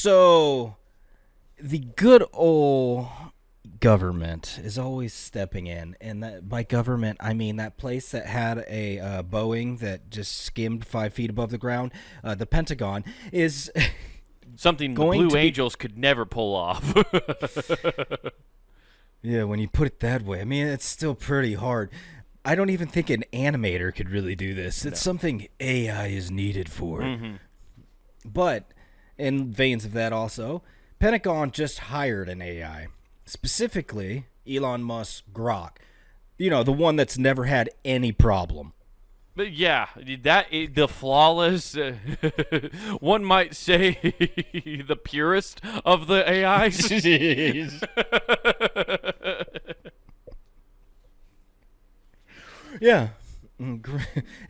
So the good old government is always stepping in, and that, by government I mean that place that had a Boeing that just skimmed 5 feet above the ground. The Pentagon is something the going Blue to be- Angels could never pull off. Yeah, when you put it that way, I mean, it's still pretty hard. I don't even think an animator could really do this. It's something AI is needed for. Mm-hmm. But in veins of that also, Pentagon just hired an AI. Specifically, Elon Musk's Grok. You know, the one that's never had any problem. But yeah, the flawless, one might say, the purest of the AIs. Yeah.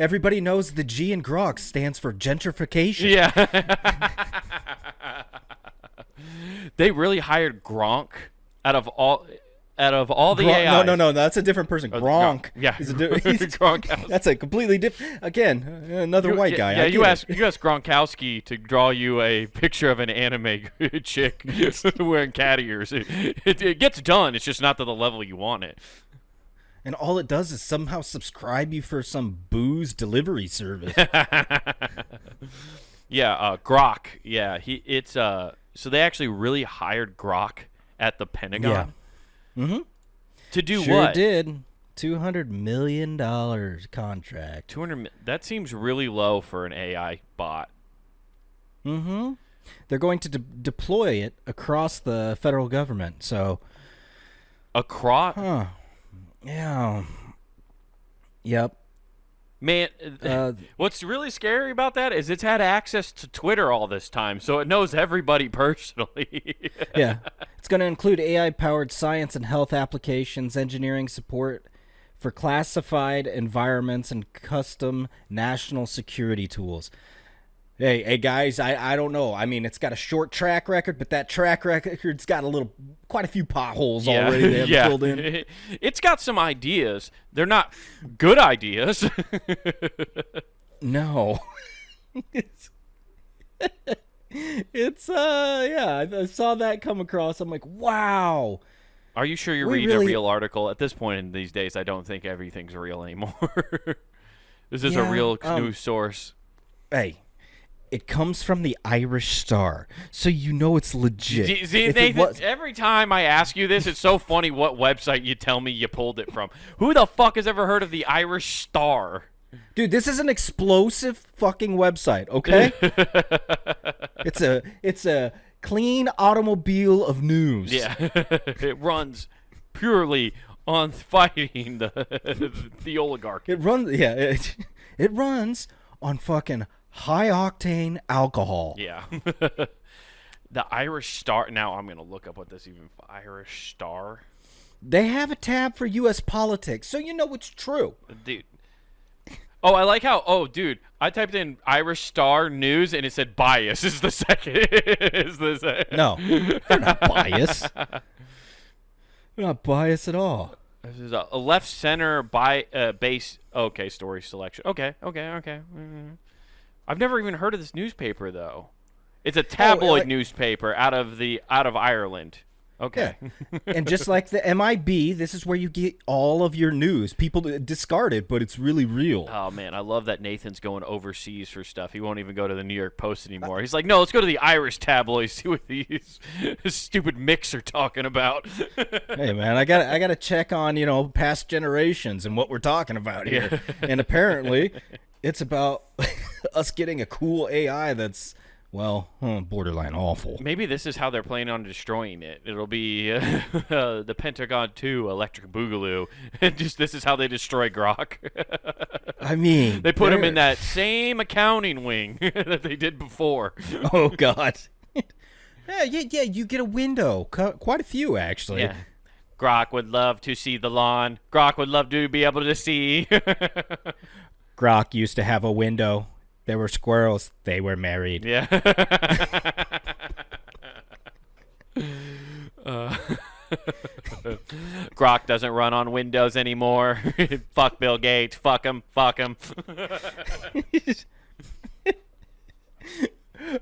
Everybody knows the G in Grok stands for gentrification. Yeah. They really hired Gronk out of all the AIs. No, that's a different person. Gronk. Yeah. Is Gronkowski. That's a completely different. Again, another white guy. Yeah, you ask Gronkowski to draw you a picture of an anime chick wearing cat ears. It gets done. It's just not to the level you want it. And all it does is somehow subscribe you for some booze delivery service. Yeah, Grok. Yeah, so they actually really hired Grok at the Pentagon. Yeah. Mm-hmm. To do sure what? Did $200 million contract. That seems really low for an AI bot. Mm-hmm. They're going to deploy it across the federal government. So across. Yeah. Yep. Man, what's really scary about that is it's had access to Twitter all this time, so it knows everybody personally. Yeah. It's going to include AI-powered science and health applications, engineering support for classified environments, and custom national security tools. Hey, guys, I don't know. I mean, it's got a short track record, but that track record's got quite a few potholes already they have filled in. It's got some ideas. They're not good ideas. No. I saw that come across. I'm like, wow. Are you sure you're reading a real article? At this point in these days, I don't think everything's real anymore. Is this a real news source? Hey. It comes from the Irish Star, so you know it's legit. See, Nathan, every time I ask you this, it's so funny what website you tell me you pulled it from. Who the fuck has ever heard of the Irish Star? Dude, this is an explosive fucking website, okay? It's a clean automobile of news. Yeah, it runs purely on fighting the oligarchy. It runs on fucking high octane alcohol. Yeah. The Irish Star. Now I'm going to look up what this even Irish Star. They have a tab for U.S. politics, so you know it's true. Dude. Oh, I like how, dude, I typed in Irish Star News and it said bias is the second. No, they're not biased. They're not biased at all. This is a left center base. Okay, story selection. Okay. Mm-hmm. I've never even heard of this newspaper though. It's a tabloid newspaper out of Ireland. Okay. Yeah. And just like the MIB, this is where you get all of your news. People discard it, but it's really real. Oh man, I love that Nathan's going overseas for stuff. He won't even go to the New York Post anymore. He's like, no, let's go to the Irish tabloids, see what these stupid micks are talking about. Hey man, I gotta check on past generations and what we're talking about here. Yeah. And apparently, it's about us getting a cool AI that's borderline awful. Maybe this is how they're planning on destroying it. It'll be the Pentagon 2 Electric Boogaloo. And this is how they destroy Grok. I mean, they put him in that same accounting wing that they did before. Oh, God. Yeah, you get a window. Quite a few, actually. Yeah. Grok would love to see the lawn. Grok would love to be able to see. Grok used to have a window. There were squirrels. They were married. Yeah. Grok doesn't run on Windows anymore. Fuck Bill Gates. Fuck him.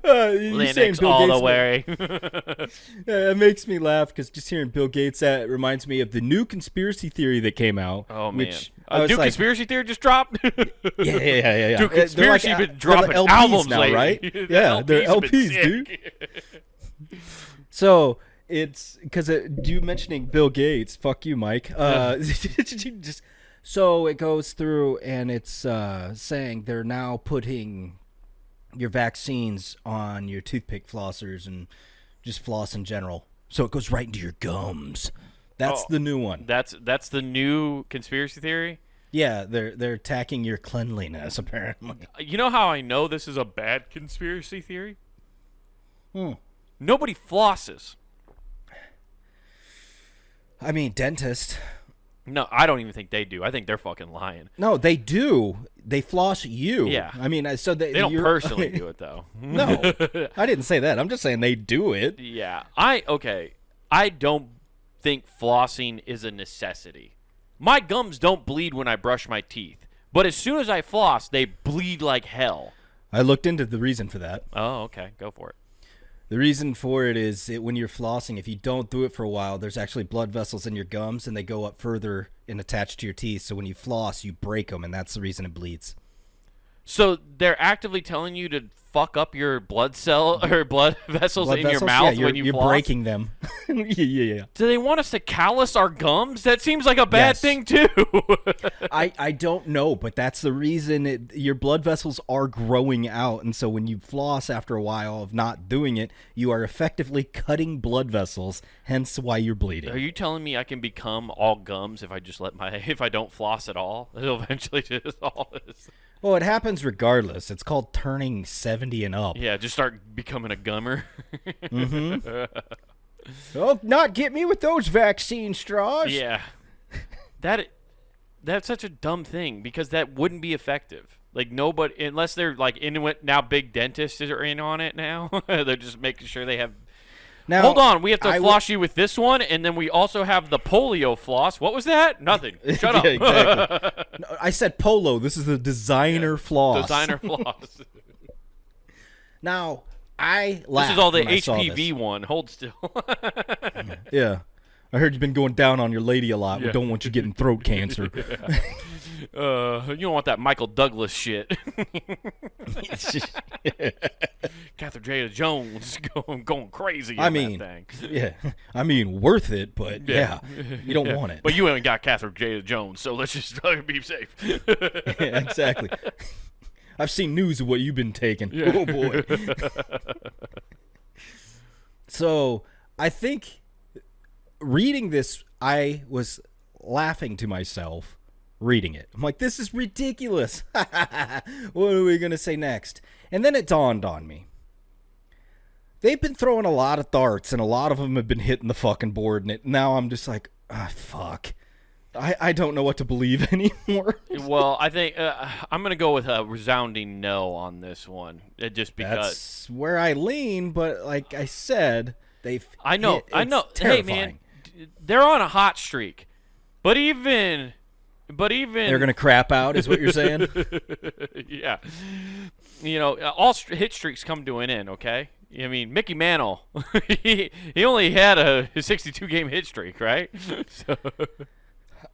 You saying Linux Bill all Gates the way. it makes me laugh because just hearing Bill Gates reminds me of the new conspiracy theory that came out. Oh, man. Which I was New like, conspiracy theory just dropped? yeah. Dude, conspiracy they're been dropping LPs albums now, lately. right? The Yeah, they're LPs been LPs, sick. dude. So it's because you mentioning Bill Gates. Fuck you, Mike. So it goes through and it's saying they're now putting your vaccines on your toothpick flossers and just floss in general. So it goes right into your gums. That's the new one. That's the new conspiracy theory? Yeah, they're attacking your cleanliness, apparently. You know how I know this is a bad conspiracy theory? Hmm. Nobody flosses. I mean, dentist. No, I don't even think they do. I think they're fucking lying. No, they do. They floss you. Yeah. I mean, so They don't personally do it, though. No, I didn't say that. I'm just saying they do it. Yeah. I don't think flossing is a necessity. My gums don't bleed when I brush my teeth. But as soon as I floss, they bleed like hell. I looked into the reason for that. Oh, okay. Go for it. The reason for it is when you're flossing, if you don't do it for a while, there's actually blood vessels in your gums, and they go up further and attach to your teeth. So when you floss, you break them, and that's the reason it bleeds. So they're actively telling you to fuck up your blood vessels in your mouth when you you're floss? breaking them. yeah. Do they want us to callus our gums? That seems like a bad Yes. thing too. I don't know, but that's the reason your blood vessels are growing out. And so when you floss after a while of not doing it, you are effectively cutting blood vessels, hence why you're bleeding. Are you telling me I can become all gums if I just if I don't floss at all? It'll eventually just all this. Well, it happens regardless. It's called turning 70 and up. Yeah, just start becoming a gummer. Oh, not get me with those vaccine straws. Yeah. That's such a dumb thing because that wouldn't be effective. Like nobody, unless they're like now big dentists are in on it now. They're just making sure they have. Now, Hold on, we have to floss you with this one, and then we also have the polio floss. What was that? Nothing. Shut up. Yeah, exactly. No, I said polo. This is the designer floss. Designer floss. Now, I laughed. This is all the when I saw HPV this. one. Hold still. Yeah. I heard you've been going down on your lady a lot. We Yeah. don't want you getting throat cancer. You don't want that Michael Douglas shit. Catherine Zeta-Jones going crazy. I in mean, that thing. yeah. I mean, worth it, but yeah, you don't want it. But you haven't got Catherine Zeta-Jones, so let's just be safe. Yeah, exactly. I've seen news of what you've been taking. Yeah. Oh boy. So I think reading this, I was laughing to myself reading it. I'm like, this is ridiculous. What are we gonna say next? And then it dawned on me. They've been throwing a lot of darts, and a lot of them have been hitting the fucking board. And now I'm just like, fuck. I don't know what to believe anymore. Well, I think I'm going to go with a resounding no on this one, just because. That's where I lean, but like I said, they've. I know. It's Hey, man, they're on a hot streak, but even they're gonna crap out, is what you're saying? yeah, you know, all hit streaks come to an end. Okay, I mean Mickey Mantle, he only had a 62 game hit streak, right? So.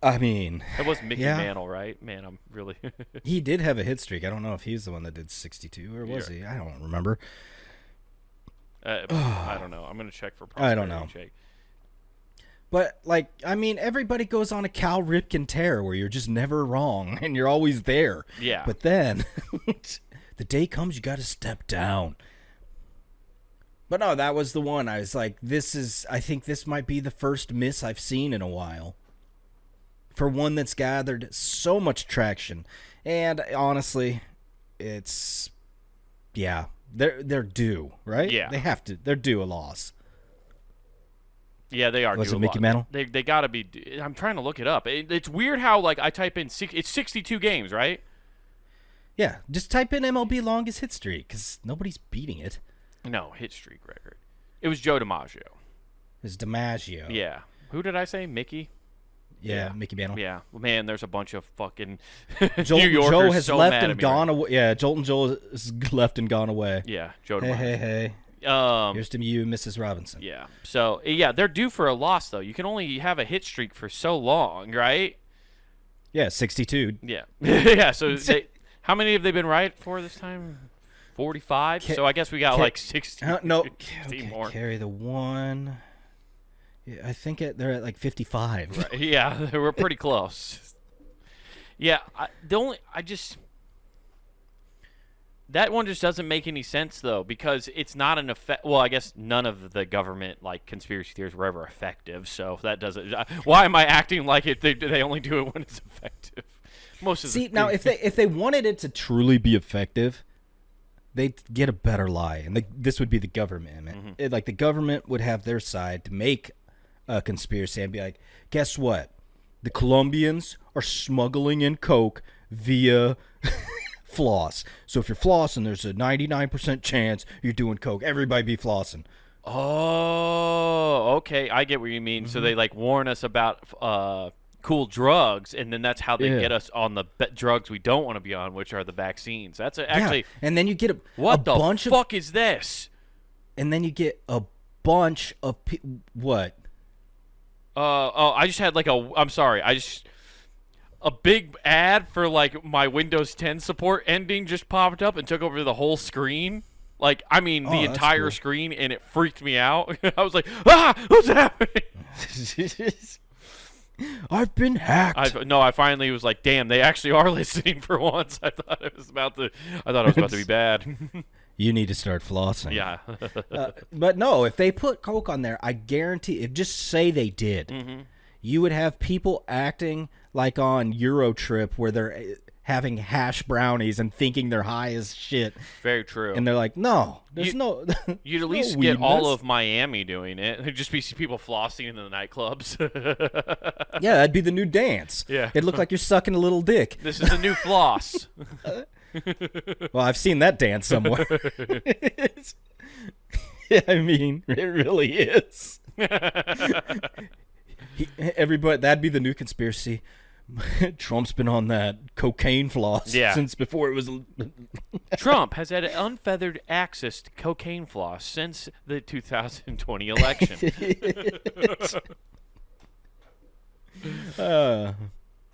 I mean, That was Mickey yeah. Mantle, right? Man, I'm really. He did have a hit streak. I don't know if he's the one that did 62 or was he? I don't remember. I don't know. I'm gonna check for. I don't know. Check. But like, I mean, everybody goes on a Cal Ripken tear where you're just never wrong and you're always there. Yeah. But then the day comes, you got to step down. But no, that was the one. I was like, I think this might be the first miss I've seen in a while. For one that's gathered so much traction. And honestly, it's, yeah, they're due, right? Yeah. They have to, they're due a loss. Yeah, they are. Was due it a Mickey lot. Mantle? They gotta be. I'm trying to look it up. It's weird how like I type in it's 62 games, right? Yeah, just type in MLB longest hit streak because nobody's beating it. No, hit streak record. It was Joe DiMaggio. It's DiMaggio. Yeah. Who did I say? Mickey? Yeah, Mickey Mantle. Yeah, man, there's a bunch of fucking Jolt New and Yorkers Joe has so left mad and at me gone away. Yeah, Jolt and Joe has left and gone away. Yeah, Joe Hey. DiMaggio. Here's to you, Mrs. Robinson. Yeah. So, yeah, they're due for a loss, though. You can only have a hit streak for so long, right? Yeah, 62. Yeah. Yeah, so how many have they been right for this time? 45? So I guess we got like 60, no, 60 more. Carry the one. Yeah, I think they're at like 55. Right. Yeah, we're pretty close. Yeah, that one just doesn't make any sense, though, because it's not an effect. Well, I guess none of the government, like, conspiracy theories were ever effective, so that doesn't. Why am I acting like it? They only do it when it's effective. Most of now, if they wanted it to truly be effective, they'd get a better lie, and this would be the government. Mm-hmm. Like, the government would have their side to make a conspiracy and be like, guess what? The Colombians are smuggling in coke via Floss. So if you're flossing, there's a 99% chance you're doing coke. Everybody be flossing. Oh, okay. I get what you mean. So they, like, warn us about cool drugs, and then that's how they get us on the drugs we don't want to be on, which are the vaccines. That's actually. Yeah. And then you get what the bunch fuck is this? And then you get a bunch of what? I just had like I'm sorry. A big ad for like my Windows 10 support ending just popped up and took over the whole screen. Like, I mean, the entire screen, and it freaked me out. I was like, what's happening? I've been hacked. I finally was like, damn, they actually are listening for once. I thought it was about to be bad. You need to start flossing. Yeah. But no, if they put coke on there, I guarantee, if just say they did, you would have people acting like on Euro Trip where they're having hash brownies and thinking they're high as shit. Very true. And they're like, no, you'd at least no get weedness. all of Miami doing it. It'd just be people flossing in the nightclubs. Yeah, that'd be the new dance. Yeah. It'd look like you're sucking a little dick. This is the new floss. Well, I've seen that dance somewhere. I mean, it really is. Everybody, that'd be the new conspiracy. Trump's been on that cocaine floss since before it was. Trump has had unfeathered access to cocaine floss since the 2020 election.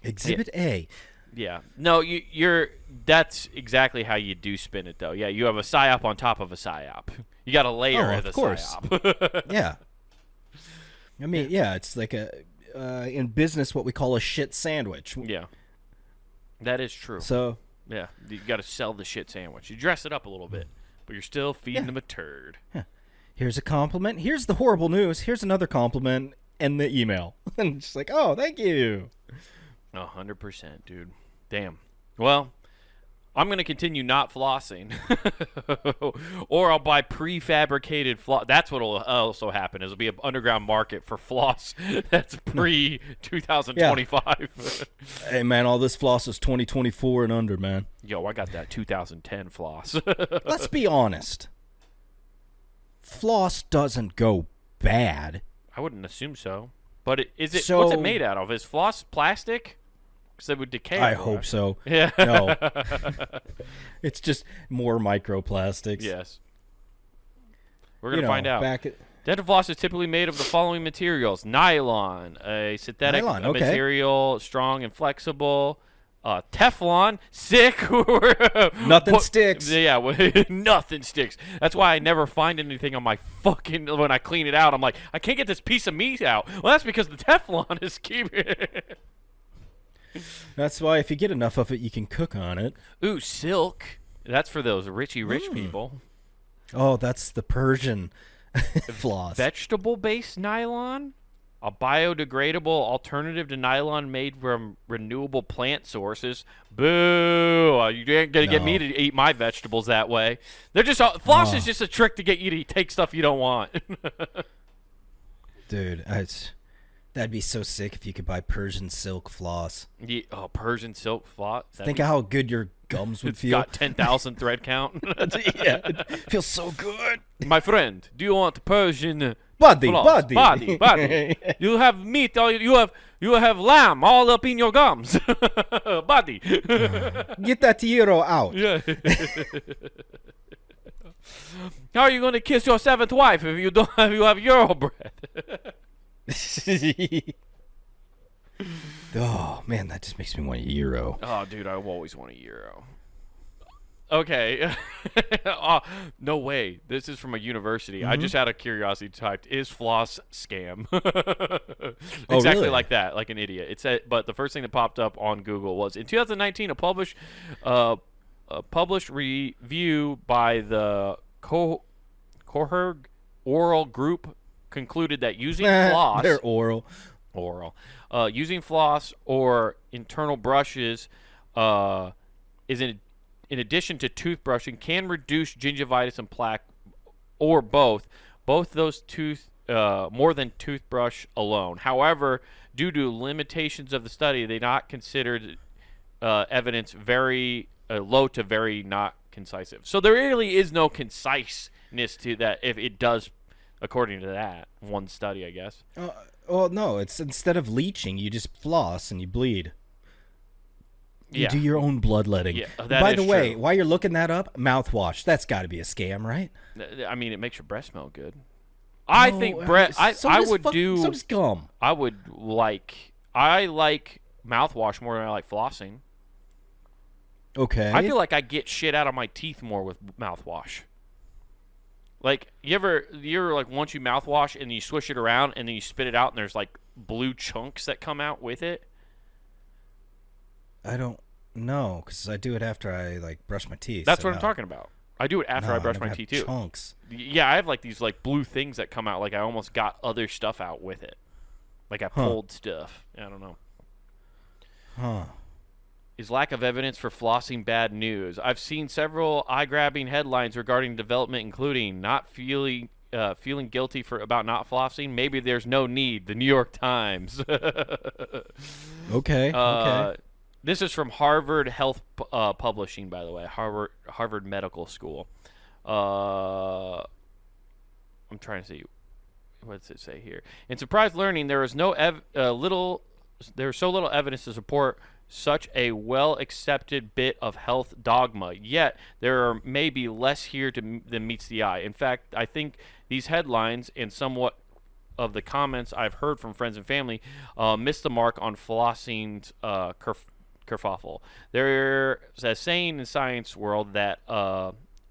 Exhibit A. Yeah. No, you're. That's exactly how you do spin it, though. Yeah, you have a psyop on top of a psyop. You got a layer of the psyop. Yeah. I mean, yeah, it's like in business what we call a shit sandwich. Yeah. That is true. So. Yeah, you got to sell the shit sandwich. You dress it up a little bit, but you're still feeding them a turd. Yeah. Here's a compliment. Here's the horrible news. Here's another compliment and the email. And just like, oh, thank you. 100%, dude. Damn. Well, I'm going to continue not flossing. Or I'll buy prefabricated floss. That's what will also happen. It'll be an underground market for floss that's pre-2025. Hey, man, all this floss is 2024 and under, man. Yo, I got that 2010 floss. Let's be honest. Floss doesn't go bad. I wouldn't assume so. But what's it made out of? Is floss plastic? Because it would decay. I hope so. Yeah. No. It's just more microplastics. Yes. We're going to find out. Dental floss is typically made of the following materials. Nylon, a synthetic material, strong and flexible. Teflon, sick. Nothing sticks. Yeah, nothing sticks. That's why I never find anything on my fucking, when I clean it out, I'm like, I can't get this piece of meat out. Well, that's because the Teflon is keeping it. That's why if you get enough of it, you can cook on it. Ooh, silk. That's for those rich people. Oh, that's the Persian floss. Vegetable-based nylon? A biodegradable alternative to nylon made from renewable plant sources. Boo! You ain't going to get me to eat my vegetables that way. They're just floss is just a trick to get you to take stuff you don't want. Dude, That'd be so sick if you could buy Persian silk floss. Yeah, Persian silk floss. Think of how good your gums would feel. Got 10,000 thread count. Yeah, it feels so good. My friend, do you want Persian Body, floss? body. Body. You have meat. You have lamb all up in your gums. Body. Get that euro out. Yeah. How are you going to kiss your seventh wife if you don't have Euro bread? Oh man, that just makes me want a euro. Oh, dude, I've always wanted a Euro. Okay. Oh, no way. This is from a university. I just out of curiosity typed, is floss scam? Exactly really? like that, like an idiot. It said, but the first thing that popped up on Google was in 2019, a published review by the Coherg Oral Group concluded that using floss, They're oral. using floss or internal brushes is in addition to toothbrushing can reduce gingivitis and plaque, or both those more than toothbrush alone. However, due to limitations of the study, they not considered evidence very low to very not concisive. So there really is no conciseness to that if it does, according to that one study, I guess. Well, no, it's instead of leeching, you just floss and you bleed. You do your own bloodletting. Yeah, By the way, true. while you're looking that up, mouthwash. That's got to be a scam, right? I mean, it makes your breath smell good. I think breath. I would do. So does gum. I like mouthwash more than I like flossing. Okay. I feel like I get shit out of my teeth more with mouthwash. Like, you ever like once you mouthwash and you swish it around and then you spit it out and there's like blue chunks that come out with it? I don't know, because I do it after I like brush my teeth. That's so what I'm talking about. I do it after I brush my teeth too. Chunks. Yeah, I have like these like blue things that come out. Like I almost got other stuff out with it. Like I pulled stuff. I don't know. Huh. Is lack of evidence for flossing bad news? I've seen several eye-grabbing headlines regarding development, including not feeling guilty about not flossing. Maybe there's no need. The New York Times. Okay. This is from Harvard Health Publishing, by the way, Harvard Medical School. I'm trying to see. What does it say here? In surprise learning, there is there is so little evidence to support such a well-accepted bit of health dogma. Yet there may be less here than meets the eye. In fact, I think these headlines and somewhat of the comments I've heard from friends and family miss the mark on flossing's kerfuffle. There's a saying in science world that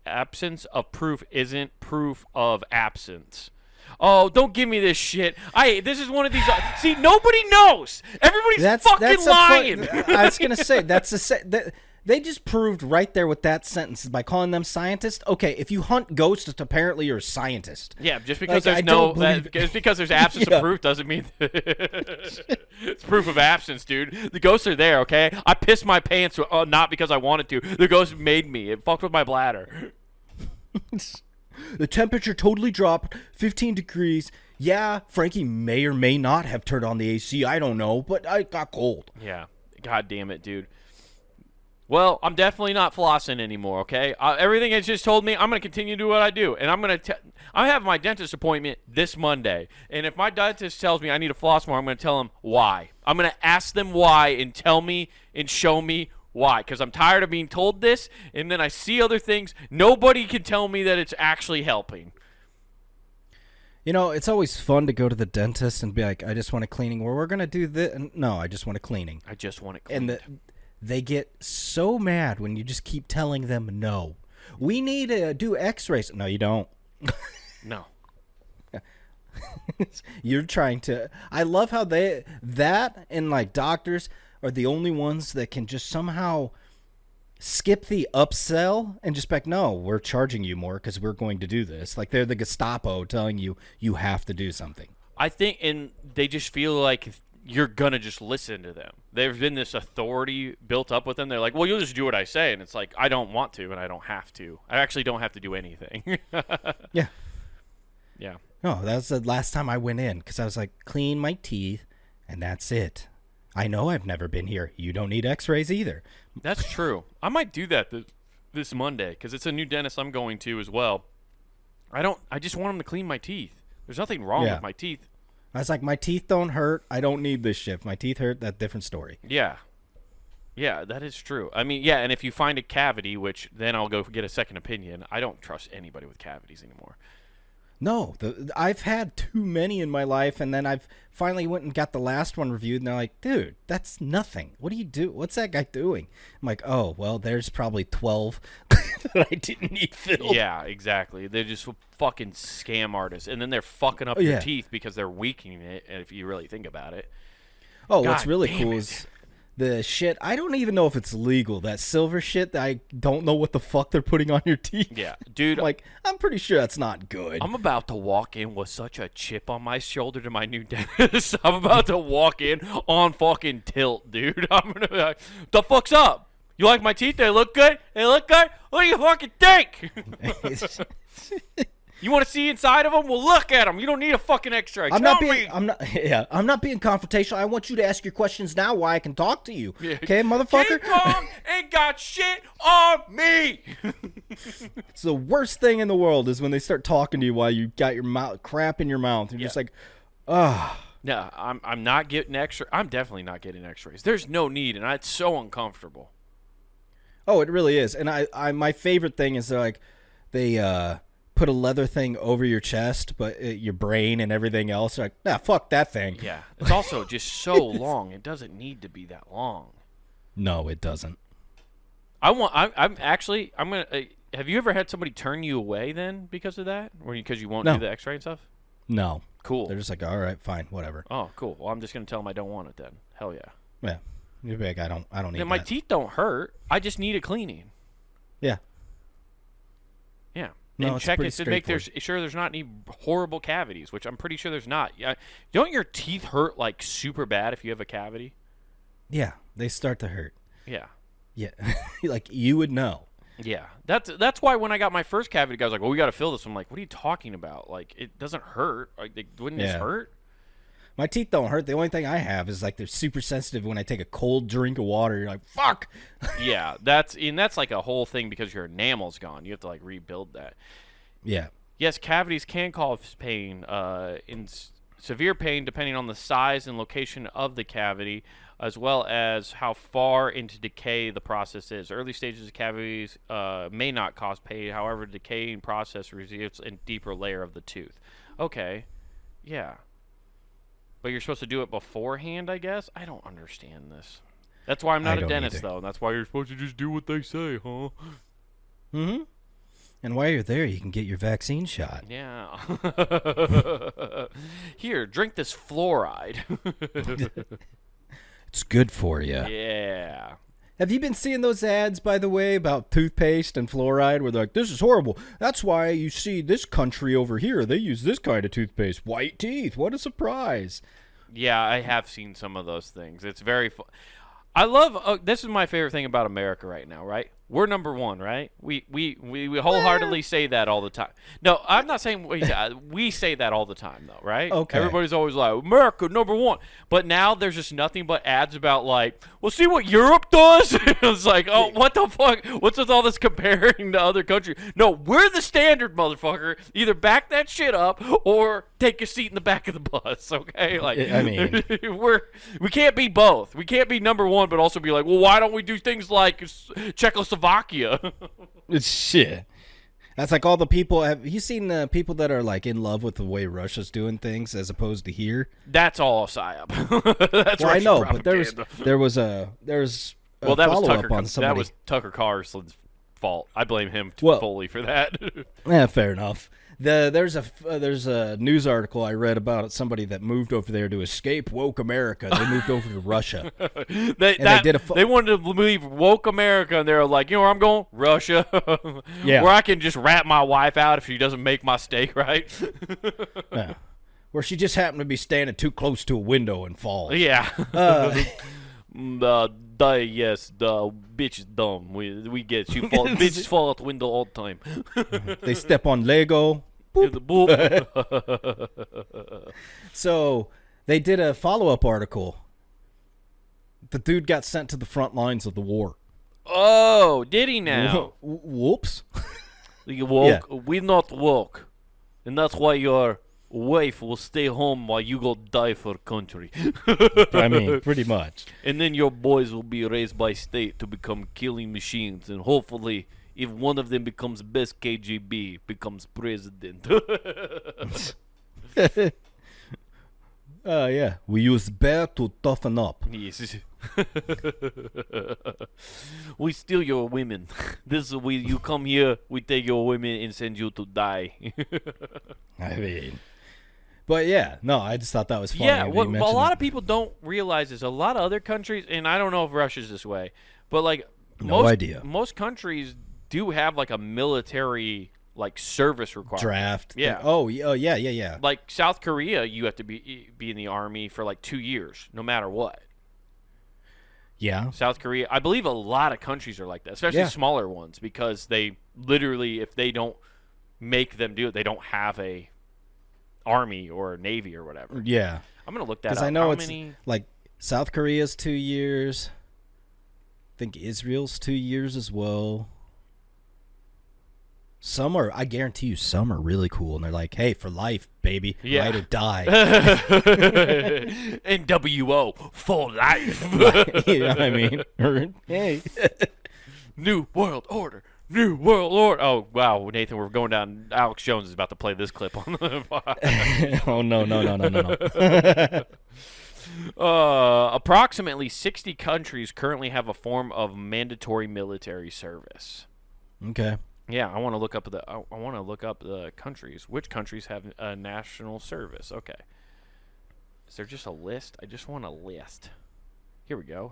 absence of proof isn't proof of absence. Oh, don't give me this shit. This is one of these. See, nobody knows. Everybody's fucking lying. I was gonna say they just proved right there with that sentence by calling them scientists. Okay, if you hunt ghosts, apparently you're a scientist. Yeah, just because Like, just because there's absence of proof doesn't mean it's proof of absence, dude. The ghosts are there. Okay, I pissed my pants not because I wanted to. The ghost made me. It fucked with my bladder. The temperature totally dropped 15 degrees. Yeah, Frankie may or may not have turned on the AC. I don't know, but I got cold. Yeah. God damn it, dude. Well, I'm definitely not flossing anymore, okay? Everything it's just told me, I'm going to continue to do what I do. And I have my dentist appointment this Monday. And if my dentist tells me I need to floss more, I'm going to tell him why. I'm going to ask them why and tell me and show me why. Because I'm tired of being told this, and then I see other things. Nobody can tell me that it's actually helping. You know, it's always fun to go to the dentist and be like, I just want a cleaning. Or we're going to do this. No, I just want a cleaning. I just want it cleaned. And they get so mad when you just keep telling them no. We need to do x-rays. No, you don't. No. You're trying to. I love how that and like doctors are the only ones that can just somehow skip the upsell and just be like, no, we're charging you more because we're going to do this. Like they're the Gestapo telling you have to do something. I think, and they just feel like you're going to just listen to them. There's been this authority built up with them. They're like, well, you'll just do what I say. And it's like, I don't want to, and I don't have to. I actually don't have to do anything. Yeah. Yeah. No, that was the last time I went in because I was like, clean my teeth. and that's it. I know I've never been here. You don't need x-rays either. That's true. I might do that this Monday because it's a new dentist I'm going to as well. I just want him to clean my teeth. There's nothing wrong with my teeth. I was like, my teeth don't hurt. I don't need this shit. If my teeth hurt, that's a different story. Yeah. Yeah, that is true. I mean, yeah, and if you find a cavity, which then I'll go get a second opinion, I don't trust anybody with cavities anymore. No, I've had too many in my life, and then I've finally went and got the last one reviewed, and they're like, dude, that's nothing. What do you do? What's that guy doing? I'm like, oh, well, there's probably 12 that I didn't need filled. Yeah, exactly. They're just fucking scam artists, and then they're fucking up your teeth because they're weakening it, if you really think about it. Oh, what's really cool is the shit, I don't even know if it's legal. That silver shit, I don't know what the fuck they're putting on your teeth. Yeah, dude. Like, I'm pretty sure that's not good. I'm about to walk in with such a chip on my shoulder to my new dentist. I'm about to walk in on fucking tilt, dude. I'm gonna be like, the fuck's up? You like my teeth? They look good? They look good? What do you fucking think? You want to see inside of them? Well, look at them. You don't need a fucking X-ray. I'm not being confrontational. I want you to ask your questions now while I can talk to you. Yeah. Okay, motherfucker? King Kong ain't got shit on me. It's the worst thing in the world is when they start talking to you while you got your mouth crap in your mouth. You're just like, ah. No, I'm not getting X-ray. I'm definitely not getting X-rays. There's no need, and it's so uncomfortable. Oh, it really is. And I my favorite thing is they put a leather thing over your chest, but your brain and everything else are like, nah, fuck that thing. Yeah, it's also just so long. It doesn't need to be that long. No, it doesn't. I'm gonna. Have you ever had somebody turn you away then because of that, or because you won't do the X-ray and stuff? No. Cool. They're just like, all right, fine, whatever. Oh, cool. Well, I'm just gonna tell them I don't want it then. Hell yeah. Yeah. You're big. I don't need my that. teeth don't hurt. I just need a cleaning. Yeah. Yeah. No, and check it to make sure there's not any horrible cavities, which I'm pretty sure there's not. Yeah, don't your teeth hurt like super bad if you have a cavity? Yeah, they start to hurt. Yeah. Yeah, like you would know. Yeah, that's why when I got my first cavity, guys like, well, we got to fill this. I'm like, what are you talking about? Like, it doesn't hurt. Like, wouldn't this hurt? My teeth don't hurt. The only thing I have is like they're super sensitive when I take a cold drink of water. You're like, fuck. Yeah, that's like a whole thing because your enamel's gone. You have to like rebuild that. Yeah. Yes, cavities can cause pain. In severe pain, depending on the size and location of the cavity, as well as how far into decay the process is. Early stages of cavities may not cause pain. However, decaying process results in deeper layer of the tooth. Okay. Yeah. But you're supposed to do it beforehand, I guess? I don't understand this. That's why I'm not a dentist, though. That's why you're supposed to just do what they say, huh? Mm-hmm. And while you're there, you can get your vaccine shot. Yeah. Here, drink this fluoride. It's good for you. Yeah. Have you been seeing those ads, by the way, about toothpaste and fluoride where they're like, this is horrible. That's why you see this country over here, they use this kind of toothpaste. White teeth. What a surprise. Yeah, I have seen some of those things. It's very fun. I love this is my favorite thing about America right now, right? We're number one, right? We wholeheartedly say that all the time. No, I'm not saying we say that all the time, though, right? Okay. Everybody's always like, America, number one. But now there's just nothing but ads about, like, well, see what Europe does? It's like, oh, what the fuck? What's with all this comparing to other countries? No, we're the standard, motherfucker. Either back that shit up or take a seat in the back of the bus, okay? Like, I mean, we can't be both. We can't be number one, but also be like, well, why don't we do things like Czechoslovakia? Shit. That's like all the people. Have you seen the people that are like in love with the way Russia's doing things as opposed to here? That's all psyop. That's well, I know, but there was that was follow-up on somebody. That was Tucker Carlson's fault. I blame him fully for that. Yeah, fair enough. There's a news article I read about somebody that moved over there to escape woke America. They moved over to Russia. They wanted to leave woke America, and they were like, you know where I'm going? Russia. Yeah. Where I can just rat my wife out if she doesn't make my steak right. Yeah. Where she just happened to be standing too close to a window and falls. Yeah. Yes, the bitch is dumb. We get you fall. Bitches fall out the window all the time. They step on Lego. Boop. So They did a follow-up article. The dude got sent to the front lines of the war. Oh, did he now? Whoops. You woke. Yeah. We not woke. And that's why your wife will stay home while you go die for country. I mean, pretty much. And then your boys will be raised by state to become killing machines. And hopefully, if one of them becomes best KGB, becomes president. Yeah. We use bear to toughen up. Yes. We steal your women. You come here, we take your women and send you to die. I mean, but yeah, no, I just thought that was funny. Yeah, what a lot of people don't realize is a lot of other countries, and I don't know if Russia's this way, but like most countries do have like a military like service requirement. Draft. Yeah. Yeah. Like South Korea, you have to be in the army for like 2 years, no matter what. Yeah. South Korea, I believe a lot of countries are like that, especially smaller ones, because they literally, if they don't make them do it, they don't have a army or a navy or whatever. Yeah. I'm going to look that up. Because I know like South Korea's 2 years. I think Israel's 2 years as well. I guarantee you, some are really cool, and they're like, "Hey, for life, baby, ride or die." NWO for life. You know what I mean? Hey, New World Order. New World Order. Oh wow, Nathan, we're going down. Alex Jones is about to play this clip on the podcast. Oh no. Approximately 60 countries currently have a form of mandatory military service. Okay. Yeah, I want to look up the countries. Which countries have a national service? Okay. Is there just a list? I just want a list. Here we go.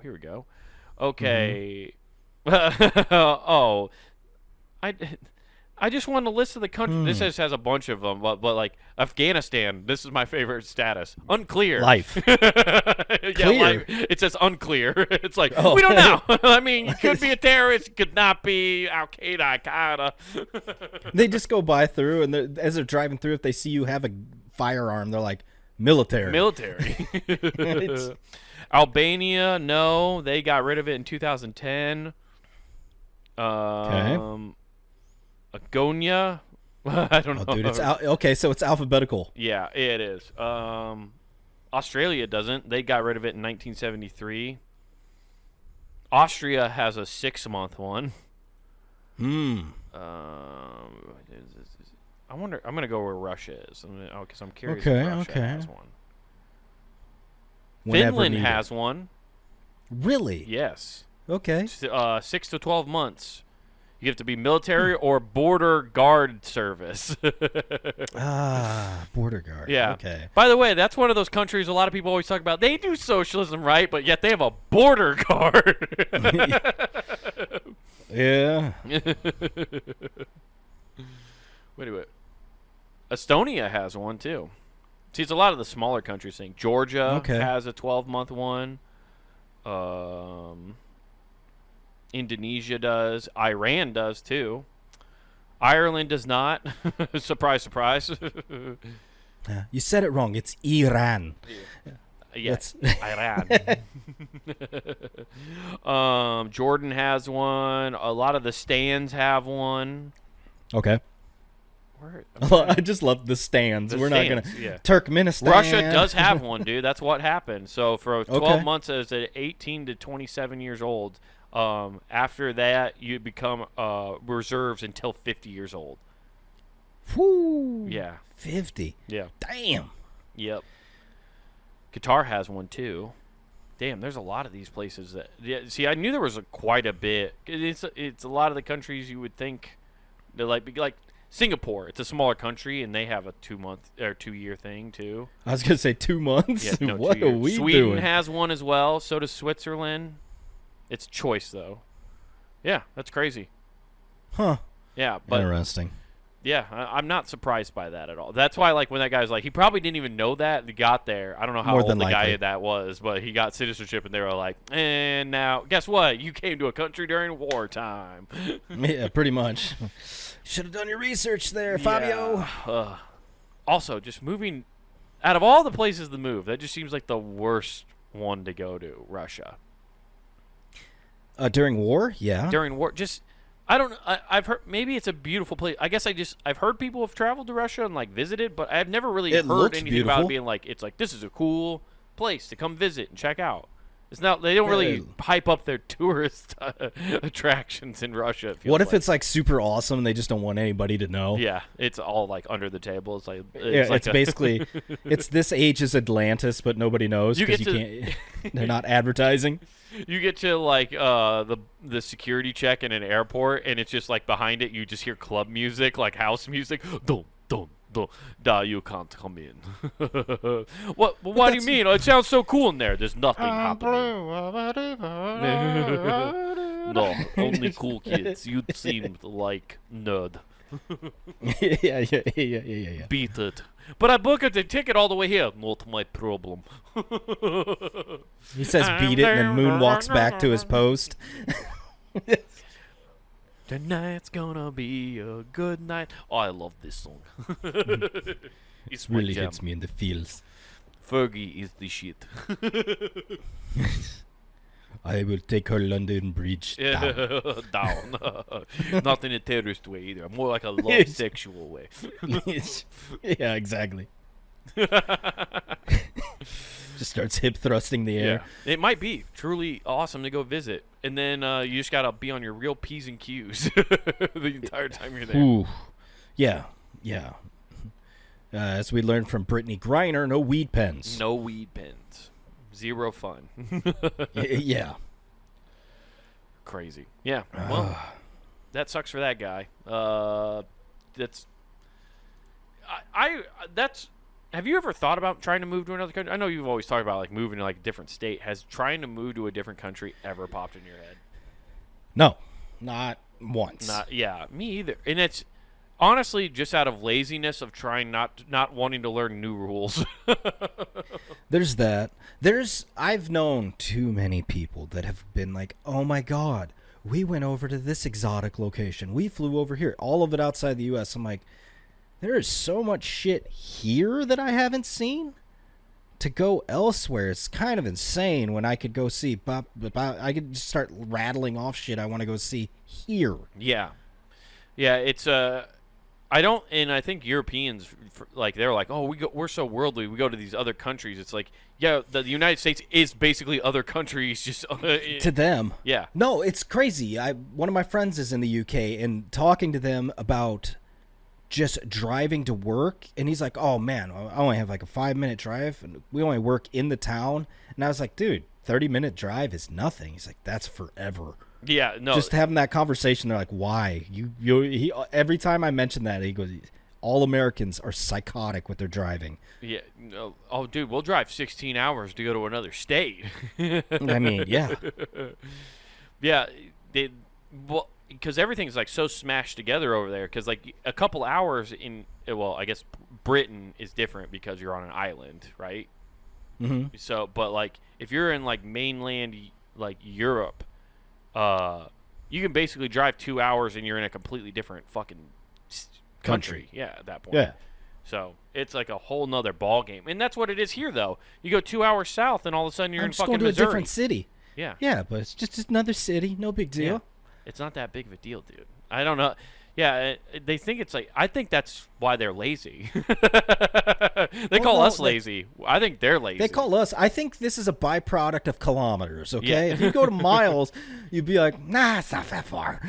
Okay. Oh, I just want a list of the countries. This just has a bunch of them, but like Afghanistan. This is my favorite status. Unclear. Life. Life. It says unclear. It's like we don't know. I mean, you could be a terrorist, you could not be Al Qaeda. They just go by through, and as they're driving through, if they see you have a firearm, they're like military. Albania, no, they got rid of it in 2010. Okay. Agonia, I don't know. Dude, okay, so it's alphabetical. Yeah, it is. Australia doesn't. They got rid of it in 1973. Austria has a 6-month one. I wonder. I'm gonna go where Russia is. Because I'm curious. Okay. If Russia has one. Whenever Finland needed. has one. Really? Yes. Okay. 6 to 12 months. You have to be military or border guard service. Border guard. Yeah. Okay. By the way, that's one of those countries a lot of people always talk about. They do socialism, right? But yet they have a border guard. Yeah. Wait a minute. Estonia has one, too. See, it's a lot of the smaller countries thing. Georgia has a 12-month one. Indonesia does. Iran does, too. Ireland does not. Surprise, surprise. You said it wrong. It's Iran. Yes, Iran. Jordan has one. A lot of the stands have one. Okay. I just love the stands. We're not going to... Turkmenistan. Russia does have one, dude. That's what happened. So for 12 months as 18 to 27 years old, after that, you become reserves until 50 years old. Whoo. Yeah. 50. Yeah. Damn. Yep. Qatar has one, too. Damn, there's a lot of these places that... Yeah, see, I knew there was quite a bit. It's a lot of the countries you would think... They're like Singapore. It's a smaller country, and they have a 2-month or 2-year thing, too. I was going to say 2 months? Yeah, no, what 2 years. are we Sweden doing? has one as well. So does Switzerland. It's choice, though. Yeah, that's crazy. Huh. Yeah, but interesting. Yeah, I'm not surprised by that at all. That's why, like, when that guy's like, he probably didn't even know that. He got there. I don't know how old the guy that was, but he got citizenship, and they were like, and now, guess what? You came to a country during wartime. Yeah, pretty much. Should have done your research there, Fabio. Also, just moving Out of all the places to move, that just seems like the worst one to go to, Russia. During war, yeah. During war, just I don't know. I've heard maybe it's a beautiful place. I guess I've heard people have traveled to Russia and like visited, but I've never really heard anything about it being like it's like this is a cool place to come visit and check out. It's not. They don't really hype up their tourist attractions in Russia. It feels What if it's like super awesome and they just don't want anybody to know? Yeah, it's all like under the table. It's like it's basically it's this age's Atlantis, but nobody knows because you can't. They're not advertising. You get to like the security check in an airport, and it's just like behind it, you just hear club music, like house music. Dun dun dun. Da, you can't come in. What do you mean? It sounds so cool in there. There's nothing happening. No, only cool kids. You seem like nerd. yeah. Beat it. But I booked the ticket all the way here. Not my problem. He says beat it and then moonwalks back to his post. Tonight's gonna be a good night. Oh, I love this song. It's really hits me in the feels. Fergie is the shit. I will take her London Bridge down. Down. Not in a terrorist way either. More like a love sexual way. Yeah, exactly. Just starts hip thrusting the air. Yeah. It might be truly awesome to go visit. And then you just got to be on your real P's and Q's the entire time you're there. Ooh. Yeah. As we learned from Brittany Griner, no weed pens. No weed pens. Zero fun. Yeah. Crazy. Yeah. Well, that sucks for that guy. That's. Have you ever thought about trying to move to another country? I know you've always talked about like moving to like a different state. Has trying to move to a different country ever popped in your head? No, not once. Yeah, me either. And it's honestly just out of laziness of trying not wanting to learn new rules. There's that. I've known too many people that have been like, oh my God, we went over to this exotic location. We flew over here. All of it outside the U.S. I'm like, there is so much shit here that I haven't seen. To go elsewhere, it's kind of insane when I could go see. I could just start rattling off shit I want to go see here. Yeah. It's I don't, and I think Europeans like they're like, oh, we're so worldly. We go to these other countries. It's like, yeah, the United States is basically other countries, just to them. Yeah. No, it's crazy. One of my friends is in the UK, and talking to them about just driving to work, and he's like, oh man, I only have like a 5-minute drive and we only work in the town. And I was like, dude, 30-minute drive is nothing. He's like, that's forever. Yeah, no, just having that conversation, they're like, why he every time I mention that, he goes, all Americans are psychotic with their driving. Yeah, no, oh dude, we'll drive 16 hours to go to another state. I mean, yeah. Well, because everything's like so smashed together over there. Because like a couple hours in, well, I guess Britain is different because you're on an island, right? Mm-hmm. So, but like if you're in like mainland like Europe, you can basically drive 2 hours and you're in a completely different fucking country. Yeah, at that point. Yeah. So it's like a whole nother ball game, and that's what it is here. Though you go 2 hours south, and all of a sudden you're in fucking Missouri. I'm just going to a different city. Yeah. Yeah, but it's just another city. No big deal. Yeah. It's not that big of a deal, dude. I don't know. Yeah, they think it's like, I think that's why they're lazy. They call us lazy. I think they're lazy. They call us. I think this is a byproduct of kilometers, okay? Yeah. If you go to miles, you'd be like, nah, it's not that far.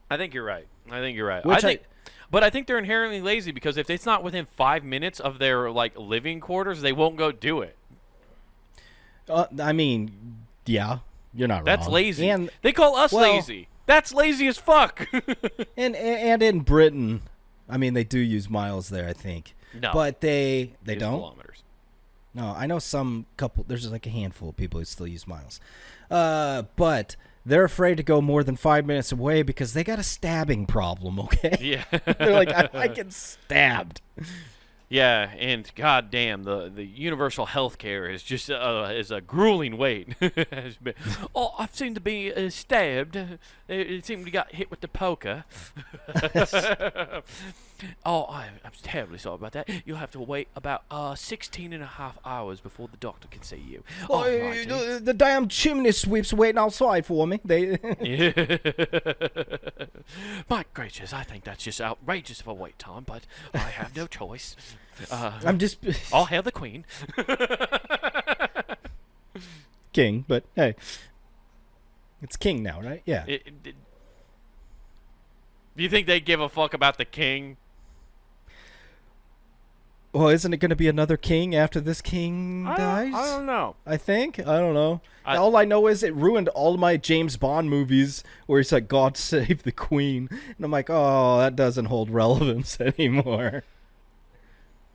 I think you're right. But I think they're inherently lazy because if it's not within 5 minutes of their like living quarters, they won't go do it. I mean, yeah, you're not wrong. That's lazy. And they call us lazy. That's lazy as fuck. and in Britain, I mean, they do use miles there, I think. No. But they don't. Kilometers. No, I know there's like a handful of people who still use miles. But they're afraid to go more than 5 minutes away because they got a stabbing problem, okay? Yeah. They're like, I get stabbed. Yeah, and goddamn, the universal health care is just is a grueling wait. I seem to be stabbed. It seemed to got hit with the poker. Oh, I'm terribly sorry about that. You'll have to wait about 16 and a half hours before the doctor can see you. Oh, the damn chimney sweep's waiting outside for me. My gracious, I think that's just outrageous of a wait time, but I have no choice. I'm just I'll hail the queen. king, but hey, it's king now, right? Yeah. Do you think they give a fuck about the king? Well, isn't it going to be another king after this king dies? I don't know. I don't know. All I know is it ruined all my James Bond movies where he's like, God save the queen. And I'm like, oh, that doesn't hold relevance anymore.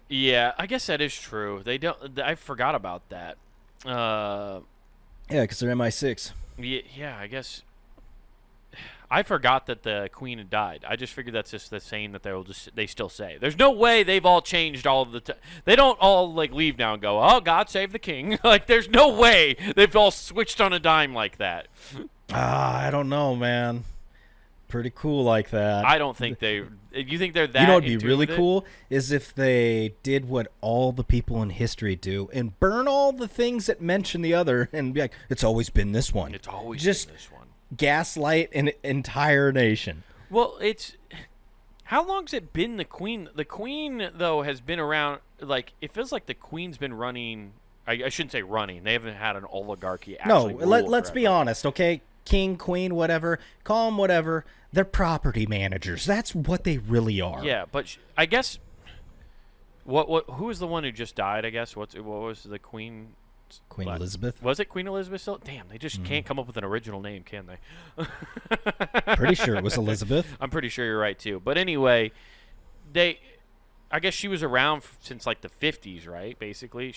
Yeah, I guess that is true. They don't. I forgot about that. Yeah, because they're MI6. Yeah, I guess. I forgot that the queen had died. I just figured that's just the saying that they still say. There's no way they've all changed all of the they don't all like leave now and go, "Oh, God save the king." Like there's no way they've all switched on a dime like that. I don't know, man. Pretty cool like that. I don't think they you think they're that You know what'd be into really it? cool is if they did what all the people in history do and burn all the things that mention the other and be like, it's always been this one. It's always just been this one. Gaslight an entire nation. Well, it's how long's it been the queen? The queen though has been around. Like it feels like the queen's been running. I shouldn't say running. They haven't had an oligarchy. Actually Let's be honest, okay? King, queen, whatever, call them whatever. They're property managers. That's what they really are. Yeah, but I guess who was the one who just died? I guess what was the queen? Queen Elizabeth. Was it Queen Elizabeth still? Damn, they just can't come up with an original name, can they? Pretty sure it was Elizabeth. I'm pretty sure you're right too. But anyway, I guess she was around since like the 50s, right? Basically,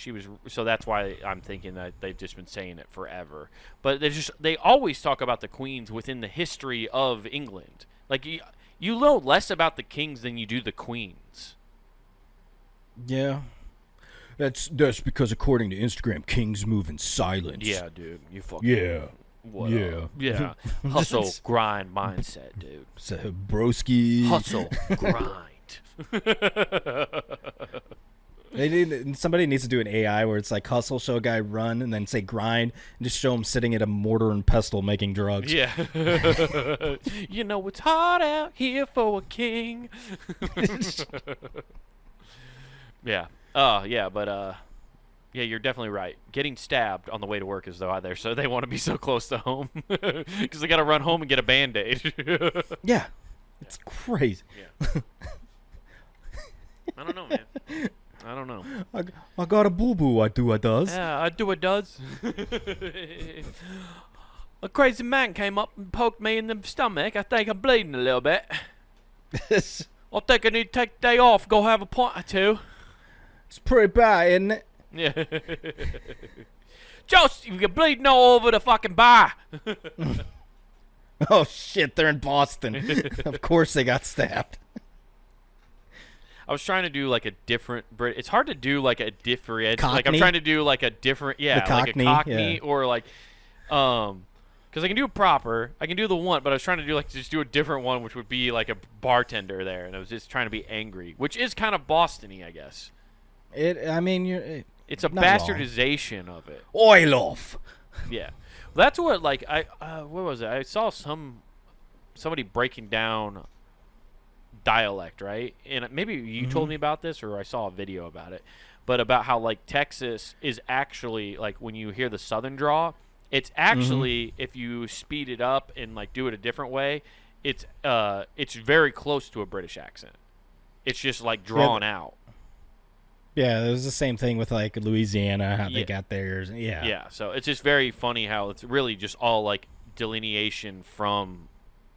so that's why I'm thinking that they've just been saying it forever. But they always talk about the queens within the history of England. Like you know less about the kings than you do the queens. Yeah. That's because according to Instagram, kings move in silence. Yeah, dude. You fucking Yeah. Hustle, grind mindset, dude. So, broski. Hustle, grind. Somebody needs to do an AI where it's like hustle, show a guy run, and then say grind, and just show him sitting at a mortar and pestle making drugs. Yeah. You know it's hard out here for a king. Yeah. Yeah, but yeah, you're definitely right. Getting stabbed on the way to work is either so they want to be so close to home because they got to run home and get a Band-Aid. Yeah, it's crazy. Yeah. I don't know, man. I don't know. I got a boo-boo, I does. Yeah, I do it does. A crazy man came up and poked me in the stomach. I think I'm bleeding a little bit. I think I need to take the day off, go have a pint or two. It's pretty bad, isn't it? Yeah. Joseph, you're bleeding all over the fucking bar. Oh, shit, they're in Boston. Of course they got stabbed. I was trying to do like a different It's hard to do like a different Cockney? like I'm trying to do like a different like Cockney, a Cockney yeah. or like because I can do it proper. I can do the one, but I was trying to do like just do a different one, which would be like a bartender there, and I was just trying to be angry, which is kind of Boston-y, I guess. It's a bastardization of it. Oil off. Yeah, that's what like what was it? I saw somebody breaking down dialect, right? And maybe you told me about this, or I saw a video about it, but about how like Texas is actually like when you hear the Southern draw, it's actually if you speed it up and like do it a different way, it's very close to a British accent. It's just like drawn out. Yeah, it was the same thing with like Louisiana, how they got theirs. Yeah. Yeah, so it's just very funny how it's really just all like delineation from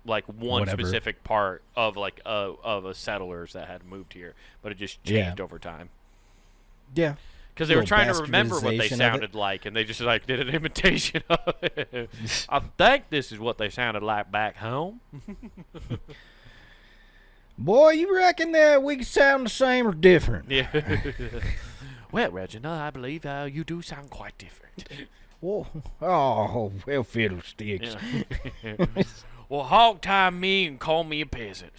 like one specific part of like of a settlers that had moved here, but it just changed over time. Yeah. Because they were trying to remember what they sounded like, and they just like did an imitation of it. I think this is what they sounded like back home. Boy, you reckon that we sound the same or different? Yeah. Well, Reginald, I believe you do sound quite different. Well, fiddlesticks. Yeah. Well, hog tie me and call me a peasant.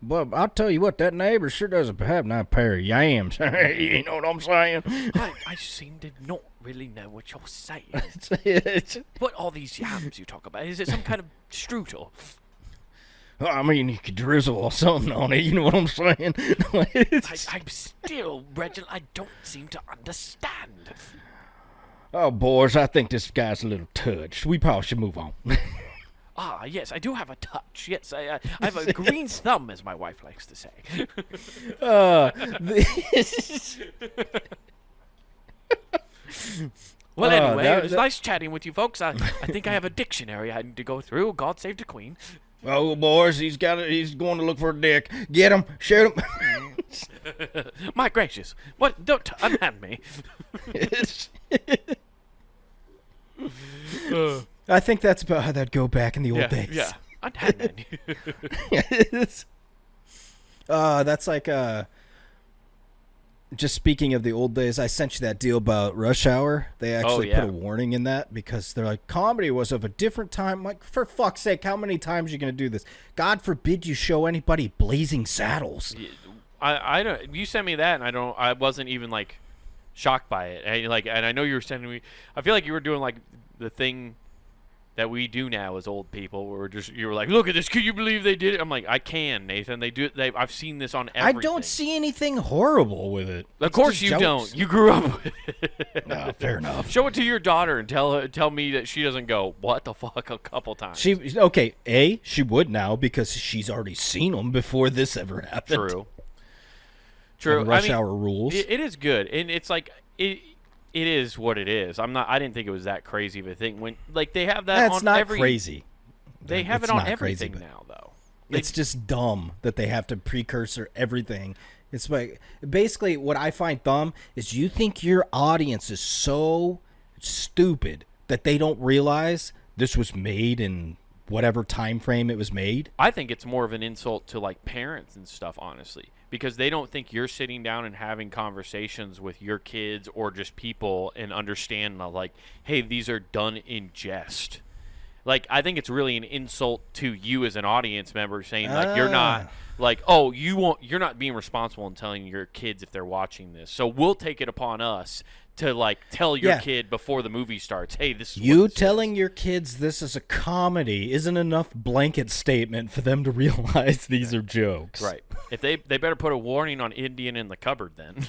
But I'll tell you what, that neighbor sure does have a nice pair of yams. You know what I'm saying? I seem to not really know what you're saying. What are these yams you talk about? Is it some kind of strudel? I mean, you could drizzle something on it. You know what I'm saying? I'm still, Reginald, I don't seem to understand. Oh, boys, I think this guy's a little touched. We probably should move on. Ah, yes, I do have a touch. Yes, I have a green thumb, as my wife likes to say. Well, anyway, it was nice chatting with you folks. I think I have a dictionary I need to go through. God save the Queen. Oh, boys, he's going to look for a dick. Get him, shoot him. My gracious, what? Don't unhand me. I think that's about how that'd go back in the old days. Yeah, unhand me. That's like just speaking of the old days, I sent you that deal about Rush Hour. They actually put a warning in that because they're like, comedy was of a different time. I'm like, for fuck's sake, how many times are you going to do this? God forbid you show anybody Blazing Saddles. I don't. You sent me that, and I wasn't even like shocked by it. And I know you were sending me. I feel like you were doing like the thing that we do now as old people, where you were like, look at this, can you believe they did it? I'm like, I can, Nathan. They do it. I've seen this on everything. I don't see anything horrible with it. Of course you don't. You grew up with it. No, fair enough. Show it to your daughter and tell me that she doesn't go, what the fuck, a couple times. She would now because she's already seen them before this ever happened. True. Rush Hour rules. It is good, and it's like it is what it is. I didn't think it was that crazy of a thing. When like they have that on not every. Crazy. They have it on everything now, though. It's just dumb that they have to precursor everything. It's like basically what I find dumb is you think your audience is so stupid that they don't realize this was made in whatever time frame it was made. I think it's more of an insult to like parents and stuff, honestly, because they don't think you're sitting down and having conversations with your kids or just people and understand like, hey, these are done in jest. Like, I think it's really an insult to you as an audience member saying like you're not like, oh, you're not being responsible and telling your kids if they're watching this. So we'll take it upon us to like tell your kid before the movie starts, hey, this is you telling your kids this is a comedy isn't enough blanket statement for them to realize these are jokes. Right. If they better put a warning on Indian in the cupboard then.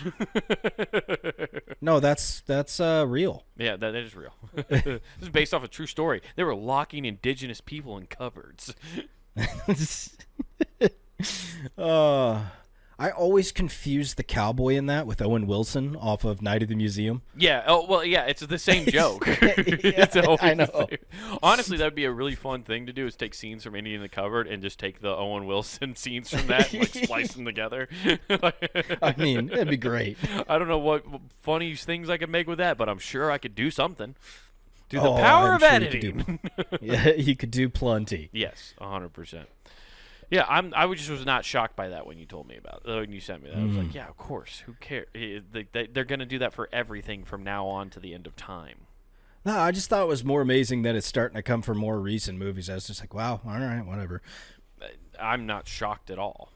No, that's real. Yeah, that is real. This is based off a true story. They were locking indigenous people in cupboards. I always confuse the cowboy in that with Owen Wilson off of Night of the Museum. Yeah. Oh, well, yeah. It's the same joke. It's always I know. Honestly, that'd be a really fun thing to do is take scenes from Indian in the Cupboard and just take the Owen Wilson scenes from that and like splice them together. I mean, it'd be great. I don't know what funny things I could make with that, but I'm sure I could do something. The power of editing. You could do plenty. Yes, 100%. Yeah, I was not shocked by that when you told me about it. When you sent me that, I was like, yeah, of course. Who cares? They're going to do that for everything from now on to the end of time. No, I just thought it was more amazing that it's starting to come from more recent movies. I was just like, wow, all right, whatever. I'm not shocked at all.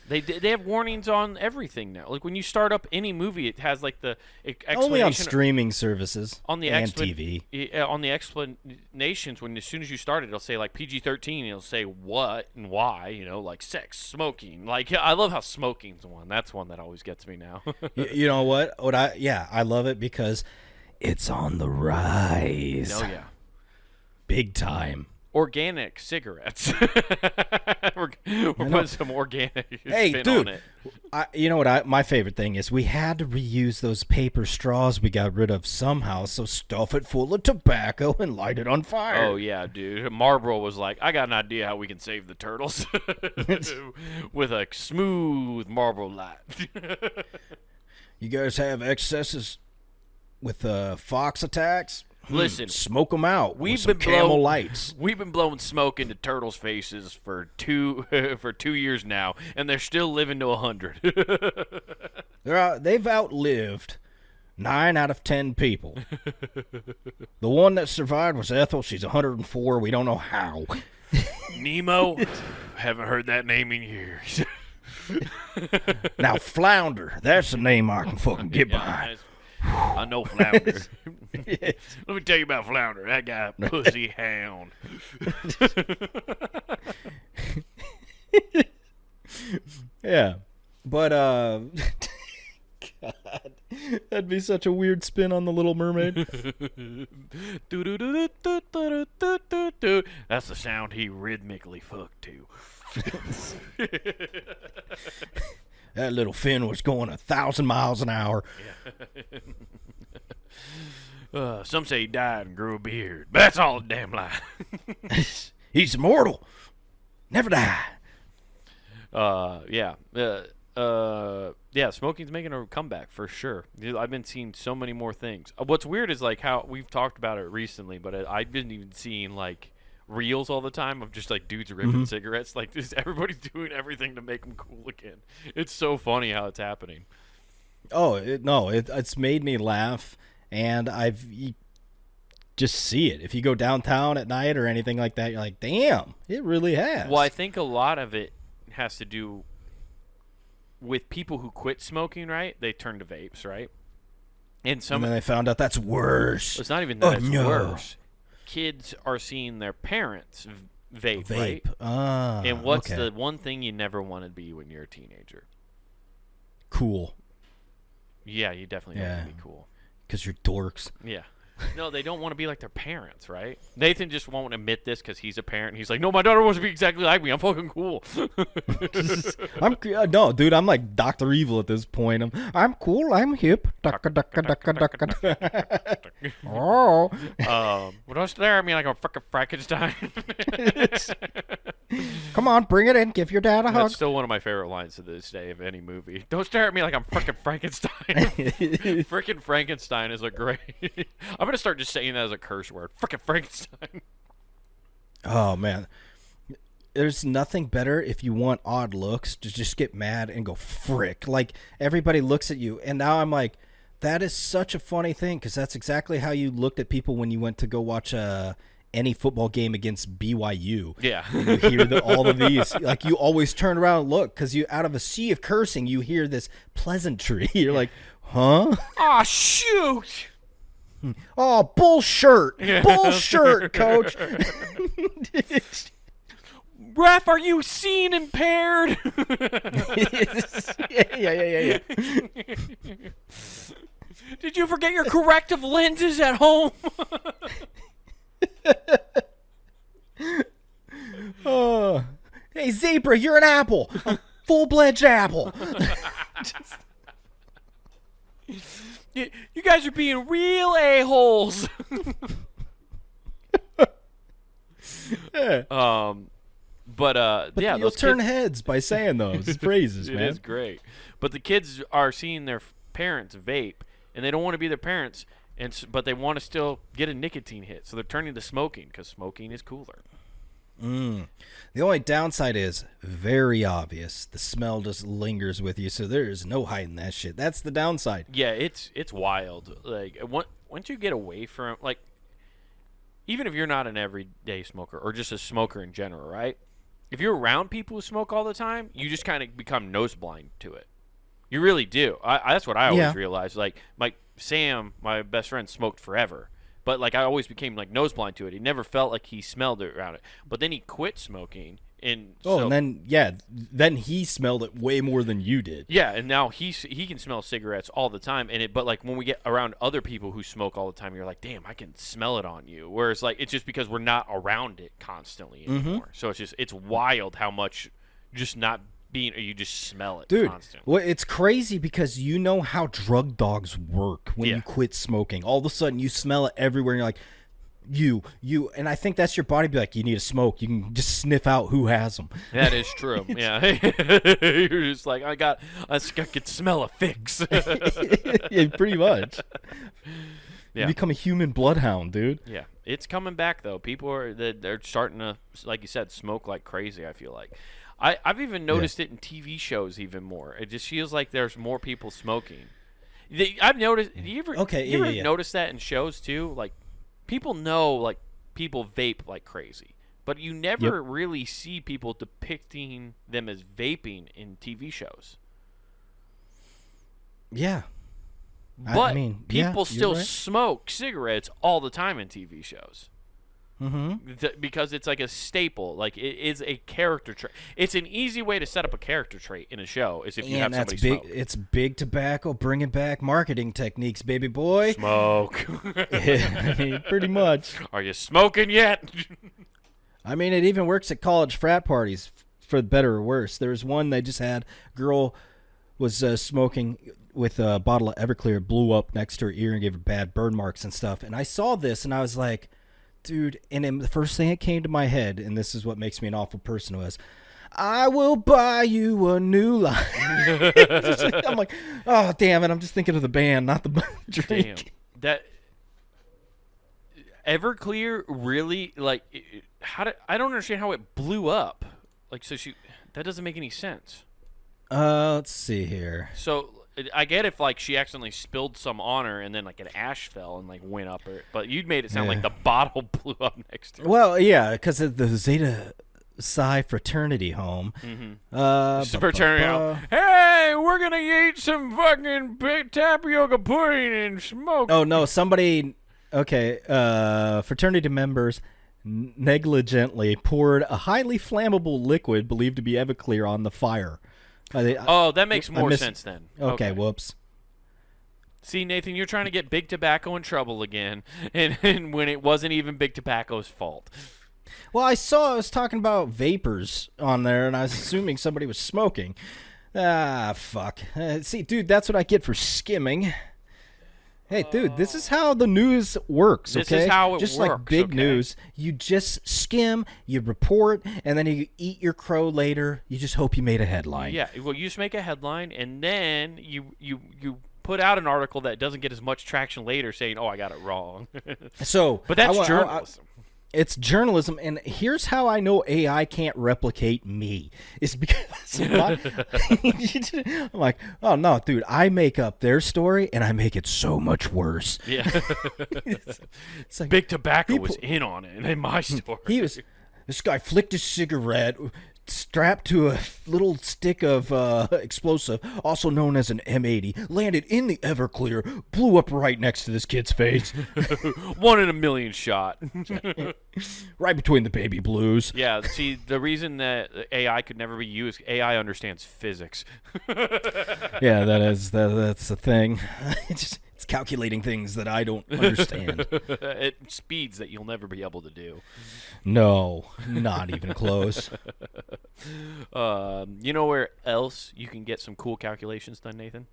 They have warnings on everything now. Like when you start up any movie, it has like the explanation. Only on streaming services on the and TV. On the explanations, when as soon as you start it, it'll say like PG-13. It'll say what and why. You know, like sex, smoking. Like I love how smoking's one. That's one that always gets me now. You know what? I love it because it's on the rise. Oh yeah, big time. Organic cigarettes. we're putting some organic spin on it. You know what? My favorite thing is we had to reuse those paper straws we got rid of somehow, so stuff it full of tobacco and light it on fire. Oh, yeah, dude. Marlboro was like, I got an idea how we can save the turtles with a smooth Marlboro light. You guys have excesses with fox attacks? Listen, smoke them out. We've been Camel lights. We've been blowing smoke into turtles' faces for 2 years now, and they're still living to 100. They've outlived 9 out of 10 people. The one that survived was Ethel. She's 104. We don't know how. Nemo, haven't heard that name in years. Now, Flounder, that's a name I can fucking get behind. I know Flounder. Let me tell you about Flounder. That guy, pussy hound. Yeah. But, God, that'd be such a weird spin on The Little Mermaid. That's the sound he rhythmically fucked to. That little Finn was going 1,000 miles an hour. Some say he died and grew a beard. But that's all a damn lie. He's immortal. Never die. Yeah, smoking's making a comeback for sure. I've been seeing so many more things. What's weird is like how we've talked about it recently, but I've been even seeing like reels all the time of just like dudes ripping cigarettes. Like just everybody's doing everything to make them cool again. It's so funny how it's happening. Oh, it's made me laugh, and you just see it. If you go downtown at night or anything like that, you're like, damn, it really has. Well, I think a lot of it has to do with people who quit smoking, right? They turn to vapes, right? And then they found out that's worse. It's not even that it's worse. Kids are seeing their parents vape, right? And what's the one thing you never want to be when you're a teenager? Cool. Yeah, you definitely don't want to be cool. Because you're dorks. Yeah. No, they don't want to be like their parents, right? Nathan just won't admit this because he's a parent. He's like, no, my daughter wants to be exactly like me. I'm fucking cool. No, dude, I'm like Dr. Evil at this point. I'm cool. I'm hip. Oh. Well, don't stare at me like I'm fucking Frankenstein. Come on, bring it in. Give your dad a hug. That's still one of my favorite lines to this day of any movie. Don't stare at me like I'm frickin' Frankenstein. Frickin' Frankenstein is a great... I'm going to start just saying that as a curse word. Frickin' Frankenstein. Oh, man. There's nothing better if you want odd looks to just get mad and go frick. Like, everybody looks at you. And now I'm like, that is such a funny thing because that's exactly how you looked at people when you went to go watch any football game against BYU. Yeah. And you hear all of these. Like, you always turn around and look because you, out of a sea of cursing, you hear this pleasantry. You're like, huh? Aw, shoot. Oh, bullshit. Bullshit, coach. Ref, are you seeing impaired? Yeah. Did you forget your corrective lenses at home? Oh, hey, zebra, you're an apple. A full-fledged apple. You guys are being real a-holes. Yeah. But yeah, you'll those turn kids, heads by saying those phrases, man. It is great. But the kids are seeing their parents vape, and they don't want to be their parents, but they want to still get a nicotine hit, so they're turning to smoking because smoking is cooler. The only downside is very obvious. The smell just lingers with you, so there is no hiding that shit. That's the downside. Yeah, it's wild. Like once you get away from, like, even if you're not an everyday smoker or just a smoker in general, right? If you're around people who smoke all the time, you just kind of become nose blind to it. You really do. That's what I always realized. Like Sam, my best friend, smoked forever. But, like, I always became, like, nose blind to it. He never felt like he smelled it around it. But then he quit smoking. And then he smelled it way more than you did. Yeah, and now he can smell cigarettes all the time. But, like, when we get around other people who smoke all the time, you're like, damn, I can smell it on you. Whereas, like, it's just because we're not around it constantly anymore. So it's wild how much just not being, or you just smell it constantly. Well, it's crazy because you know how drug dogs work when you quit smoking. All of a sudden, you smell it everywhere, and you're like, you, and I think that's your body be like, you need to smoke. You can just sniff out who has them. That is true. Yeah, you're just like, I could smell a fix. Yeah, pretty much. Yeah. You become a human bloodhound, dude. Yeah, it's coming back though. People they're starting to, like you said, smoke like crazy. I feel like. I've even noticed it in TV shows even more. It just feels like there's more people smoking. I've noticed. You ever notice that in shows too? Like, people know, like, people vape like crazy, but you never really see people depicting them as vaping in TV shows. Yeah. But I mean, people yeah, still right. smoke cigarettes all the time in TV shows. Mm-hmm. Because it's like a staple. Like, it is a character trait. It's an easy way to set up a character trait in a show is if you have And that's somebody big. smoke. It's big tobacco bringing back marketing techniques, baby boy. Smoke. I mean, pretty much. Are you smoking yet? I mean, it even works at college frat parties, for better or worse. There was one they just had. Girl was smoking with a bottle of Everclear, blew up next to her ear and gave her bad burn marks and stuff. And I saw this and I was like, dude, and then the first thing that came to my head, and this is what makes me an awful person, was, I will buy you a new life. I'm like, oh, damn it. I'm just thinking of the band, not the drink. Damn. That Everclear really, like, I don't understand how it blew up. Like, that doesn't make any sense. Let's see here. So I get if, like, she accidentally spilled some on her and then, like, an ash fell and, like, went up her. But you made it sound like the bottle blew up next to her. Well, yeah, because of the Zeta Psi fraternity home. Mm-hmm. Fraternity home. Hey, we're going to eat some fucking big tapioca pudding and smoke. Oh, no, somebody... Okay, fraternity members negligently poured a highly flammable liquid believed to be Everclear on the fire. That makes more sense then. Okay, whoops. See, Nathan, you're trying to get Big Tobacco in trouble again, and when it wasn't even Big Tobacco's fault. Well, I was talking about vapors on there, and I was assuming somebody was smoking. Ah, fuck. See, dude, that's what I get for skimming. Hey, dude, this is how the news works, okay? This is how it just works, like big okay? news. You just skim, you report, and then you eat your crow later. You just hope you made a headline. Yeah, well, you just make a headline, and then you put out an article that doesn't get as much traction later saying, oh, I got it wrong. So, but that's journalism. It's journalism, and here's how I know AI can't replicate me. It's because I'm like, oh, no, dude, I make up their story, and I make it so much worse. Yeah. It's like, Big Tobacco was in on it in my story. This guy flicked his cigarette, strapped to a little stick of explosive, also known as an M80, landed in the Everclear, blew up right next to this kid's face. 1 in a million shot. Right between the baby blues. Yeah, see, the reason that AI could never be used, AI understands physics. Yeah, that's the thing. It's calculating things that I don't understand. At speeds that you'll never be able to do. No, not even close. You know where else you can get some cool calculations done, Nathan?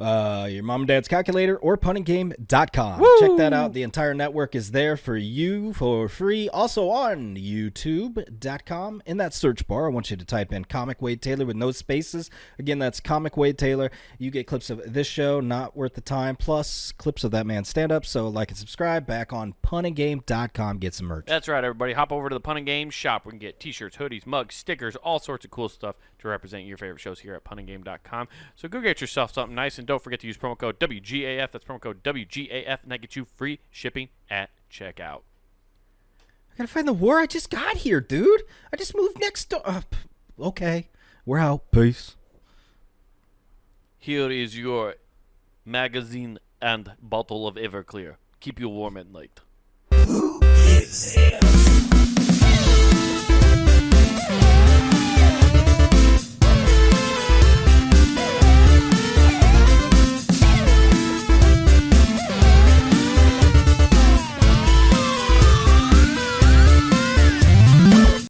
Your mom and dad's calculator or punninggame.com. Woo! Check that out. The entire network is there for you for free. Also on youtube.com. In that search bar, I want you to type in Comic Wade Taylor with no spaces. Again, that's Comic Wade Taylor. You get clips of this show, not worth the time, plus clips of that man's stand-up. So like and subscribe. Back on punninggame.com. Get some merch. That's right, everybody. Hop over to the Punning Game shop. We can get t-shirts, hoodies, mugs, stickers, all sorts of cool stuff to represent your favorite shows here at punninggame.com. So go get yourself something nice, and don't forget to use promo code WGAF. That's promo code WGAF, and that gets you free shipping at checkout. I gotta find the war I just got here, dude. I just moved next door. Okay. We're out. Peace. Here is your magazine and bottle of Everclear. Keep you warm at night. Who is this?